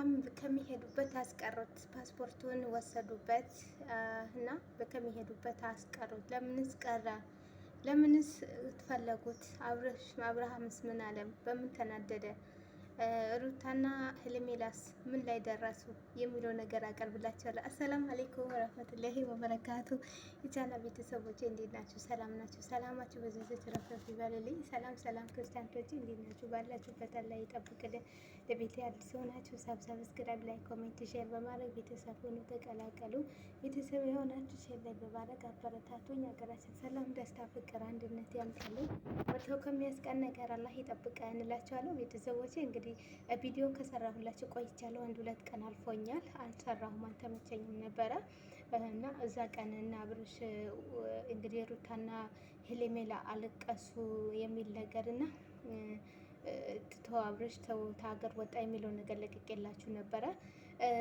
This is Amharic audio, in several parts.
ሩታም ከሚሄዱበት አስቀሩት፣ ፓስፖርቱን ወሰዱበት እና ከሚሄዱበት አስቀሩት። ለምንስ ቀረ? ለምንስ ፈለጉት? አብርሃምስ ምን አለም? በምን ተናደደ? ሩታና ሄርሜላስ ምን ላይ ደረሱ የሚለው ነገር አቀርብላችኋለሁ። አሰላሙ አለይኩም ወራህመቱላሂ ወበረካቱ። የቻና ቤተሰቦች እንዴት ናችሁ? ሰላም ናችሁ? ሰላማችሁ በዚህ ተረፍረፍ ይበልልኝ። ሰላም ክርስቲያኖች እንዴት ናችሁ? ባላችሁበት አላህ ይጠብቅልን። ለቤቴ አዲስ ሆናችሁ ሰብስክራይብ፣ ላይ ኮሜንት፣ ሼር በማድረግ ቤተሰብ ሆኑ ተቀላቀሉ። ቤተሰብ የሆናችሁ ሼር ላይ በማድረግ አበረታቱኝ። ሀገራችን ሰላም፣ ደስታ፣ ፍቅር፣ አንድነት ያምጣልን። ወጥተው ከሚያስቀን ነገር አላህ ይጠብቀን እላችኋለሁ። ቤተሰቦቼ እንግዲህ ቪዲዮ ከሰራሁላችሁ ቆይቻለሁ። 1-2 ቀን አልፎኛል። አልሰራሁም፣ አልተመቸኝም ነበረ እና እዛ ቀን እና አብርሽ እንግዲህ ሩታና ሄርሜላ አለቀሱ የሚል ነገር እና ትቶ አብርሽ ተው ሀገር ወጣ የሚለው ነገር ለቅቄላችሁ ነበረ።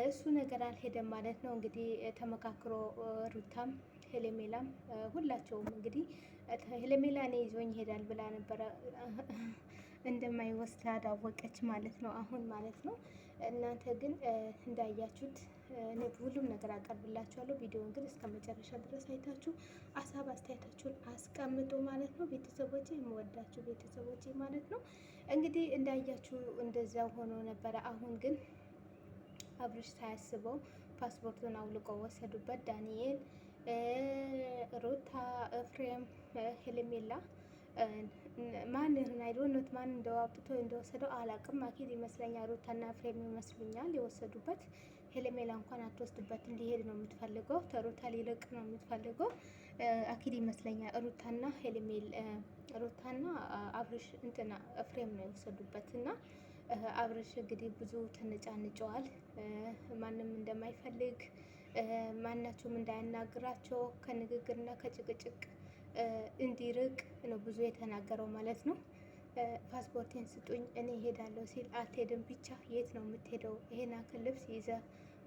እሱ ነገር አልሄደም ማለት ነው። እንግዲህ ተመካክሮ ሩታም ሄርሜላም ሁላቸውም እንግዲህ ሄርሜላ እኔ ይዞኝ ይሄዳል ብላ ነበረ እንደማይወስድ አዳወቀች ማለት ነው፣ አሁን ማለት ነው። እናንተ ግን እንዳያችሁት እኔ ሁሉም ነገር አቀርብላችኋለሁ። ቪዲዮውን ግን እስከ መጨረሻ ድረስ አይታችሁ ሀሳብ አስተያየታችሁን አስቀምጡ ማለት ነው። ቤተሰቦቼ፣ የምወዳችሁ ቤተሰቦቼ ማለት ነው። እንግዲህ እንዳያችሁ እንደዛ ሆኖ ነበረ። አሁን ግን አብርሽ ሳያስበው ፓስፖርቱን አውልቆ ወሰዱበት። ዳንኤል፣ ሩታ፣ ኤፍሬም፣ ሄርሜላ ማን አይዶኖት ማን እንደዋብቶ እንደወሰደው አላቅም። አኪድ ይመስለኛል ሩታና ኤፍሬም ይመስሉኛል የወሰዱበት። ሄርሜላ እንኳን አትወስድበት፣ እንዲሄድ ነው የምትፈልገው። ተሩታ ሊርቅ ነው የምትፈልገው አኪድ ይመስለኛል። ሩታና አብርሽ እንትና ኤፍሬም ነው የወሰዱበት እና አብርሽ እንግዲህ ብዙ ተነጫንጨዋል። ማንም እንደማይፈልግ ማናቸውም እንዳያናግራቸው ከንግግርና ከጭቅጭቅ እንዲርቅ ነው ብዙ የተናገረው ማለት ነው። ፓስፖርቴን ስጡኝ እኔ ሄዳለሁ ሲል አትሄድም ብቻ የት ነው የምትሄደው? ይሄን ያክል ልብስ ይዘ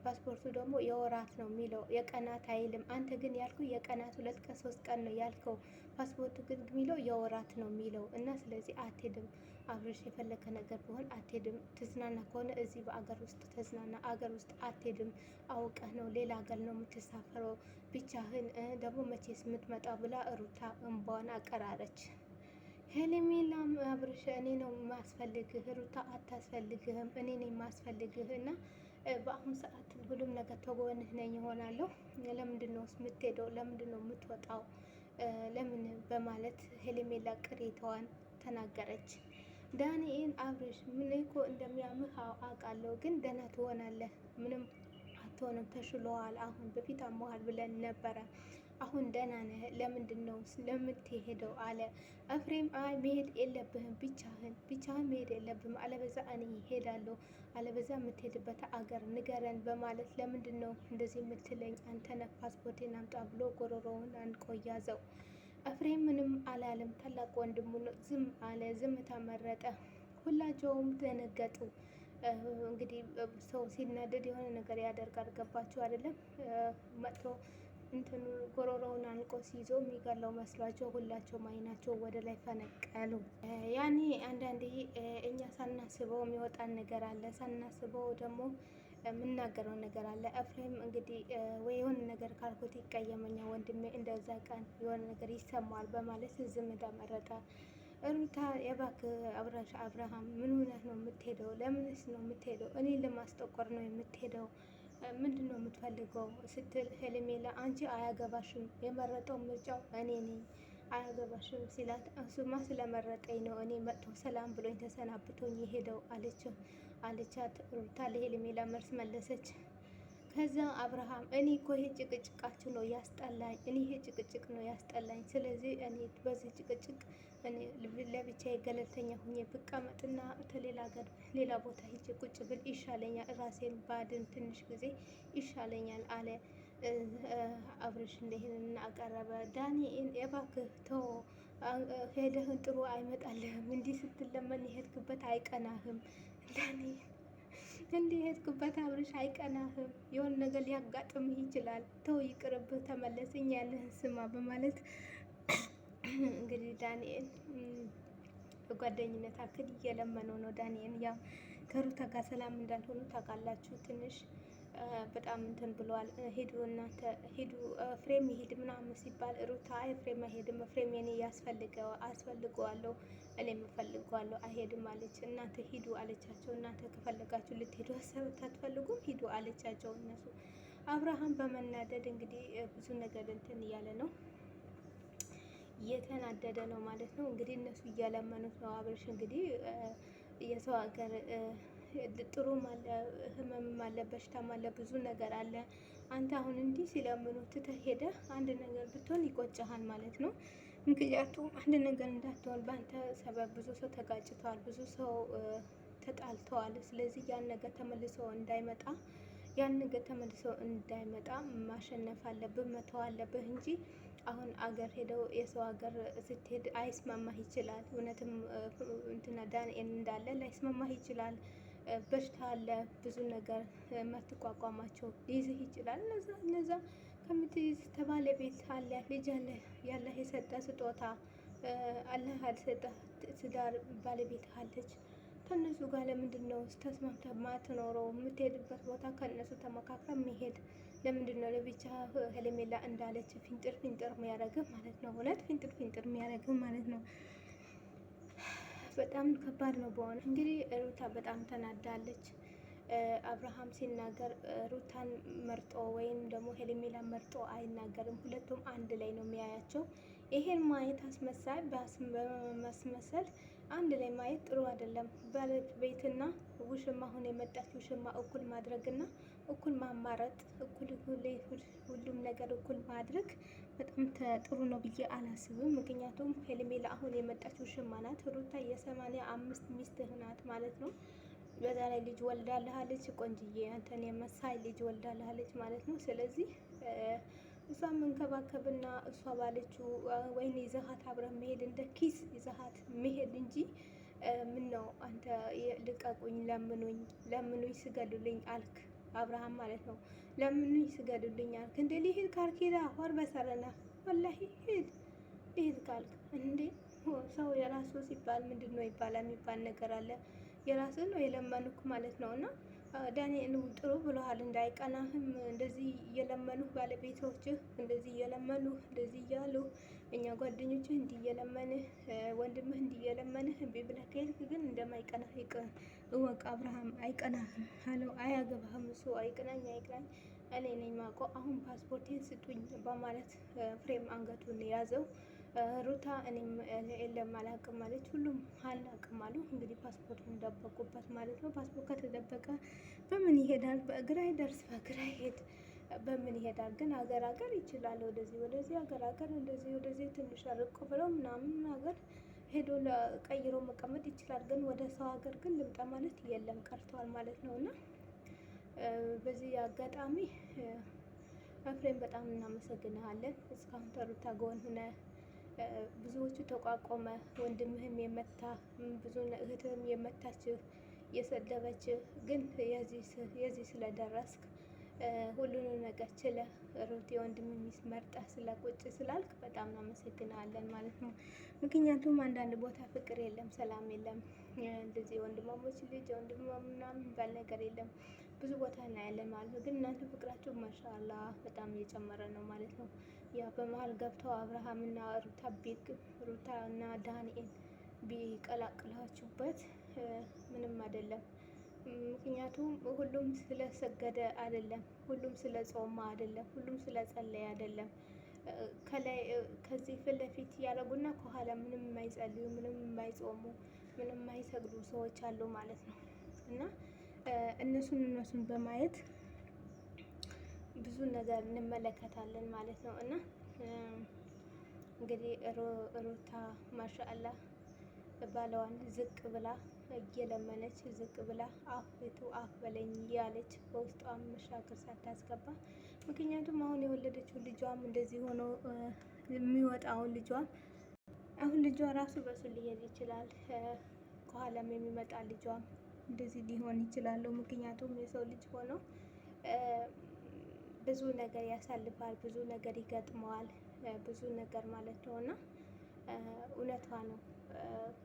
ፓስፖርቱ ደግሞ የወራት ነው የሚለው የቀናት አይልም። አንተ ግን ያልከው የቀናት 2 ቀን 3 ቀን ነው ያልከው። ፓስፖርቱ ግን የሚለው የወራት ነው የሚለው እና ስለዚህ አትሄድም። አብርሽ የፈለከ ነገር ቢሆን አትሄድም። ትዝናና ከሆነ እዚህ በአገር ውስጥ ተዝናና፣ አገር ውስጥ አትሄድም። አውቀህ ነው ሌላ ሀገር ነው የምትሳፈረው ብቻህን። ደግሞ መቼስ የምትመጣ ብላ ሩታ እንባዋን አቀራረች። ሄርሜላም አብርሽ እኔ ነው የማስፈልግህ፣ ሩታ አታስፈልግህም፣ እኔ ነኝ የማስፈልግህ እና በአሁኑ ሰዓት ሁሉም ነገር ተጎንህ ነኝ ይሆናለሁ። ለምንድን ነው የምትሄደው? ለምንድን ነው የምትወጣው? ለምን በማለት ሄርሜላ ቅሬታዋን ተናገረች። ዳንኤል አብርሽ ምን እኮ እንደሚያምህ አውቃለሁ፣ ግን ደህና ትሆናለህ፣ ምንም አትሆንም፣ ተሽሎሃል። አሁን በፊት አሞሃል ብለን ነበረ፣ አሁን ደህና ነህ። ለምንድን ነው ለምትሄደው አለ ኤፍሬም። አይ መሄድ የለብህም ብቻህን መሄድ የለብህም፣ አለበዛ እኔ እሄዳለሁ፣ አለበዛ የምትሄድበት አገር ንገረን በማለት ለምንድን ነው እንደዚህ የምትለኝ? አንተ ነህ ፓስፖርቴን አምጣ ብሎ ጎሮሮውን አንቆ ያዘው። ኤፍሬም ምንም አላለም። ታላቅ ወንድሙ ነው፣ ዝም አለ፣ ዝምታ መረጠ። ሁላቸውም ደነገጡ። እንግዲህ ሰው ሲናደድ የሆነ ነገር ያደርጋል። ገባችሁ አይደለም? መጥቶ እንትኑ ጎሮሮውን አንቆ ሲይዞ የሚገለው መስሏቸው ሁላቸውም አይናቸው ወደ ላይ ፈነቀሉ። ያኔ አንዳንዴ እኛ ሳናስበው የሚወጣን ነገር አለ፣ ሳናስበው ደግሞ የምናገረው ነገር አለ። ኤፍሬም እንግዲህ ወይ የሆነ ነገር ካልኩት ይቀየመኛል ወንድሜ፣ እንደዛ ቀን የሆነ ነገር ይሰማዋል በማለት ዝምታ መረጠ። ሩታ የባክህ አብርሃም ምን ሆነህ ነው የምትሄደው? ለምንስ ነው የምትሄደው? እኔ ለማስጠቆር ነው የምትሄደው? ምንድን ነው የምትፈልገው ስትል ሄርሜላ አንቺ አያገባሽም፣ የመረጠው ምርጫው እኔ ነኝ፣ አያገባሽም ሲላት እሱማ ስለመረጠኝ ነው እኔ መጥቶ ሰላም ብሎኝ ተሰናብቶኝ የሄደው አለቻት። ሩታ ለሄርሜላ መልስ መለሰች። ከዛ አብርሃም እኔ እኮ ይሄ ጭቅጭቃችሁ ነው ያስጠላኝ፣ ይሄ ጭቅጭቅ ነው ያስጠላኝ። ስለዚህ እኔ በዚህ ጭቅጭቅ እኔ ለብቻዬ ገለልተኛ ሁኜ ብቀመጥና ሌላ ቦታ ሂጄ ቁጭ ብል ይሻለኛል፣ ራሴን ባድን ትንሽ ጊዜ ይሻለኛል አለ አብርሽ። እንደሄንን አቀረበ። ዳንኤል የባክህ ተው፣ ሄደህን ጥሩ አይመጣልህም፣ እንዲህ ስትለመን የሄድክበት አይቀናህም ዳንኤል፣ እንዲህ የሄድክበት አብርሽ አይቀናህም፣ የሆነ ነገር ሊያጋጥምህ ይችላል፣ ተው ይቅርብህ፣ ተመለስ፣ እኛ ያለህን ስማ በማለት እንግዲህ ዳንኤል በጓደኝነት አክል እየለመነው ነው። ዳንኤል ያው ከሩታ ጋር ሰላም እንዳልሆኑ ታውቃላችሁ። ትንሽ በጣም እንትን ብለዋል። ሂዱ እናንተ ሂዱ ፍሬም ይሄድ ምናምን ሲባል ሩታ አይ ፍሬም አይሄድም፣ ፍሬም የኔ አስፈልገዋለሁ፣ እኔም እፈልገዋለሁ አይሄድም አለች። እናንተ ሂዱ አለቻቸው። እናንተ ከፈለጋችሁ ልትሄዱ አትፈልጉም ሂዱ አለቻቸው። እነሱ አብርሃም በመናደድ እንግዲህ ብዙ ነገር እንትን እያለ ነው እየተናደደ ነው ማለት ነው። እንግዲህ እነሱ እያለመኑት ነው። አብርሽ እንግዲህ የሰው ሀገር ጥሩም አለ፣ ህመምም አለ፣ በሽታም አለ፣ ብዙ ነገር አለ። አንተ አሁን እንዲህ ሲለምኑ ትተህ ሄደህ አንድ ነገር ብትሆን ይቆጭሃል ማለት ነው። ምክንያቱም አንድ ነገር እንዳትሆን በአንተ ሰበብ ብዙ ሰው ተጋጭተዋል፣ ብዙ ሰው ተጣልተዋል። ስለዚህ ያን ነገር ተመልሶ እንዳይመጣ ማሸነፍ አለብህ፣ መተው አለብህ እንጂ አሁን አገር ሄደው የሰው ሀገር ስትሄድ አይስማማህ ይችላል። እውነትም እንትና ዳንኤል እንዳለ ላይስማማህ ይችላል። በሽታ አለ፣ ብዙ ነገር የማትቋቋማቸው ሊይዝህ ይችላል። እነዛ ከምትይዝ ከባለቤት አለ ልጅ አለ ያለህ የሰጠ ስጦታ አላህ አልሰጠ ትዳር ባለቤት አለች። ከእነሱ ጋር ለምንድን ነው ተስማምተህ ማትኖረው? የምትሄድበት ቦታ ከእነሱ ተመካክረ መሄድ ለምንድን ነው ለብቻ ሄርሜላ እንዳለች ፊንጥር የሚያደርግህ ማለት ነው። እውነት ፊንጥር የሚያደርግህ ማለት ነው። በጣም ከባድ ነው በሆነ እንግዲህ ሩታ በጣም ተናዳለች። አብርሃም ሲናገር ሩታን መርጦ ወይም ደግሞ ሄርሜላን መርጦ አይናገርም። ሁለቱም አንድ ላይ ነው የሚያያቸው። ይሄን ማየት አስመሳይ በማስመሰል አንድ ላይ ማየት ጥሩ አይደለም። ባለቤትና ውሽማ አሁን የመጣች ውሽማ እኩል ማድረግና እኩል ማማረጥ ሁሉም ነገር እኩል ማድረግ በጣም ጥሩ ነው ብዬ አላስብም። ምክንያቱም ሄርሜላ አሁን የመጣች ውሽማ ናት። ሩታ የ85 ሚስትህ ናት ማለት ነው። በዛ ላይ ልጅ ወልዳልሃለች፣ ቆንጅዬ አንተን የመሳይ ልጅ ወልዳልሃለች ማለት ነው። ስለዚህ እሷ መንከባከብና እሷ ባለችው ወይኔ ይዘሃት አብረን መሄድ እንደ ኪስ ይዘሃት መሄድ እንጂ ምን ነው አንተ ልቀቁኝ፣ ለምኑኝ ስገዱልኝ አልክ አብርሃም ማለት ነው። ለምኑኝ ስገዱልኝ አልክ እንዴ? ሊሄድ ካልክ ወር በሰረና ወላሂ ሂድ ካልክ እንዴ ሰው የራሱ ሲባል ምንድን ነው ይባላል የሚባል ነገር አለ። የራሱ ነው የለመኑክ ማለት ነው። እና ዳንኤል ጥሩ ብለሃል። እንዳይቀናህም እንደዚህ እየለመኑ ባለቤቶችህ እንደዚህ እየለመኑ እንደዚህ እያሉ እኛ ጓደኞችህ እንዲህ እየለመንህ ወንድምህ እንዲህ እየለመንህ እምቢ ብለህ ከሄድክ ግን እንደማይቀናህ እወቅ። አብርሃም አይቀናህም አለው። አያገባህም እሱ አይቅናኝ እኔ ነኝ ማውቀው። አሁን ፓስፖርቴን ስጡኝ በማለት ፍሬም አንገቱን ያዘው። ሩታ እኔም የለም አላውቅም ማለች። ሁሉም አላውቅም አሉ። እንግዲህ ፓስፖርቱን ደበቁበት ማለት ነው። ፓስፖርት ከተደበቀ በምን ይሄዳል? በእግር አይደርስ፣ በእግር አይሄድ፣ በምን ይሄዳል? ግን ሀገር ይችላል። ወደዚህ ሀገር እንደዚህ ወደዚህ ትንሽ ርቅ ብለው ምናምን ሀገር ሄዶ ቀይሮ መቀመጥ ይችላል። ግን ወደ ሰው ሀገር ግን ልምጣ ማለት የለም ቀርተዋል ማለት ነው። እና በዚህ አጋጣሚ ኤፍሬም በጣም እናመሰግንሃለን። እስካሁን ከሩታ ጎን ሆነ ብዙዎቹ ተቋቆመ። ወንድምህም የመታ ብዙ እህትህም የመታችህ የሰደበችህ ግን የዚህ ስለደረስክ ሁሉንም ነገር ችለህ ሩት የወንድም ሚስት መርጠህ ስለቁጭ ስላልክ በጣም እናመሰግናለን ማለት ነው። ምክንያቱም አንዳንድ ቦታ ፍቅር የለም፣ ሰላም የለም። እንደዚህ የወንድማሞች ልጅ የወንድማ ምናምን የሚባል ነገር የለም። ብዙ ቦታ እናያለን ማለት ነው። ግን እናንተ ፍቅራችሁ ማሻአላ በጣም እየጨመረ ነው ማለት ነው። ያ በመሀል ገብተው አብርሃም እና ሩታ እና ዳንኤል ቢቀላቅላችሁበት ምንም አይደለም። ምክንያቱም ሁሉም ስለሰገደ አይደለም፣ ሁሉም ስለ ጾማ አይደለም፣ ሁሉም ስለ ጸለየ አይደለም። ከዚህ ፊት ለፊት ያደረጉና ከኋላ ምንም የማይጸልዩ ምንም የማይጾሙ ምንም የማይሰግዱ ሰዎች አሉ ማለት ነው። እና እነሱን በማየት ብዙ ነገር እንመለከታለን ማለት ነው። እና እንግዲህ ሩታ ማሻአላህ ባለዋን ዝቅ ብላ እየለመነች ዝቅ ብላ አፍ በለኝ እያለች በውስጧም መሻገር ሳታስገባ፣ ምክንያቱም አሁን የወለደችው ልጇም እንደዚህ ሆኖ የሚወጣውን ልጇ ራሱ በሱ ሊሄድ ይችላል። ከኋላም የሚመጣ ልጇም እንደዚህ ሊሆን ይችላሉ። ምክንያቱም የሰው ልጅ ሆኖ ብዙ ነገር ያሳልፋል፣ ብዙ ነገር ይገጥመዋል፣ ብዙ ነገር ማለት ነው። እና እውነቷ ነው።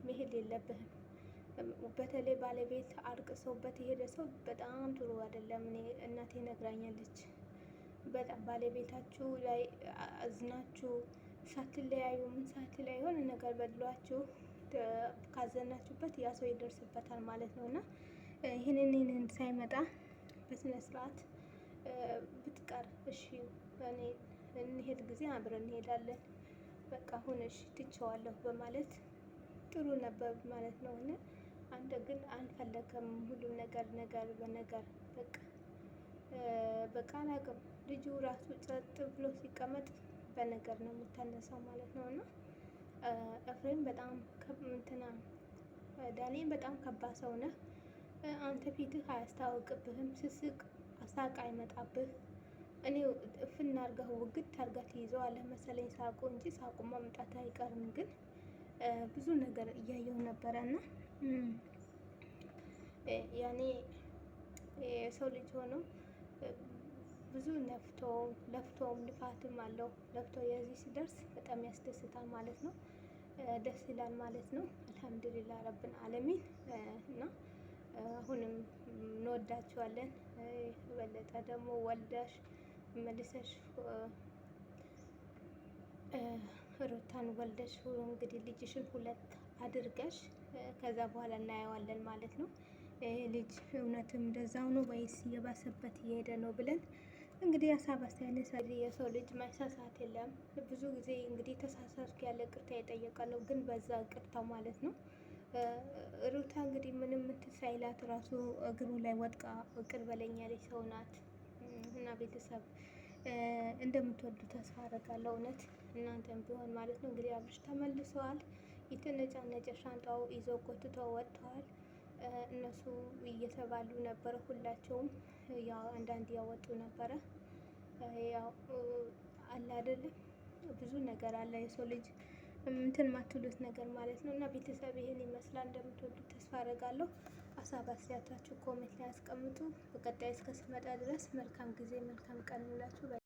መሄድ የለብህም በተለይ ባለቤት አርቅሰውበት የሄደ ሰው በጣም ጥሩ አይደለም። እኔ እናቴ ነግራኛለች። በጣም ባለቤታችሁ ላይ አዝናችሁ ሳትለያዩ ምን ሳትለያዩ የሆነ ነገር በድሏችሁ ካዘናችሁበት ያ ሰው ይደርስበታል ማለት ነው። እና ይህንን ሳይመጣ በስነ ስርዓት ብትቀር እሺ፣ እኔ እንሄድ ጊዜ አብረን እንሄዳለን፣ በቃ አሁን እሺ ትቼዋለሁ በማለት ጥሩ ነበር ማለት ነው። እና አንተ ግን አልፈለግም። ሁሉም ነገር በነገር በቃ አላውቅም። ልጁ ራሱ ጸጥ ብሎ ሲቀመጥ በነገር ነው የምታነሳው ማለት ነው። እና ኤፍሬም በጣም ዳንኤል በጣም ከባድ ሰው ነህ። አንተ ፊትህ አያስታውቅብህም። ስስቅ ሳቅ አይመጣብህ። እኔ እፍና አርገህ ውግት አርገህ ትይዘዋለህ መሰለኝ ሳቁ እንጂ ሳቁ መምጣት አይቀርም። ግን ብዙ ነገር እያየው ነበረ እና ያኔ የሰው ልጅ ሆኖ ብዙ ለፍቶም ልፋትም አለው። ለፍቶ የዚህ ሲደርስ በጣም ያስደስታል ማለት ነው። ደስ ይላል ማለት ነው። አልሐምዱሊላህ ረብን አለሚን እና አሁንም እንወዳችኋለን። የበለጠ ደግሞ ወልደሽ መልሰሽ ሩታን ወልደሽ እንግዲህ ልጅሽን 2 አድርገሽ ከዛ በኋላ እናየዋለን ማለት ነው። ልጅ እውነትም እንደዛው ነው ወይስ እየባሰበት እየሄደ ነው ብለን እንግዲህ ሀሳብ አስተያየት የሰው ልጅ ማይሳሳት የለም። ብዙ ጊዜ እንግዲህ ተሳሳትኩ ያለ ቅርታ የጠየቀ ነው፣ ግን በዛ ቅርታው ማለት ነው። ሩታ እንግዲህ ምንም ሳይላት ራሱ እግሩ ላይ ወድቃ ይቅር በለኝ ያለች ሰው ናት። እና ቤተሰብ እንደምትወዱ ተስፋ አደርጋለሁ። እውነት እናንተም ቢሆን ማለት ነው። እንግዲህ አብርሽ ተመልሰዋል። የተነጫነጨ ሻንጣው ይዘው ጎትተው ወጥተዋል። እነሱ እየተባሉ ነበረ። ሁላቸውም ያው አንዳንድ ያወጡ ነበረ። ያው አለ አይደለም ብዙ ነገር አለ የሰው ልጅ እንትን ማትሉት ነገር ማለት ነው። እና ቤተሰብ ይሄን ይመስላል። እንደምትወዱት ተስፋ አደርጋለሁ። ሀሳብ አስተያየታችሁ ኮሜንት ላይ አስቀምጡ። በቀጣይ እስከ ስመጣ ድረስ መልካም ጊዜ መልካም ቀን ይሁንላችሁ።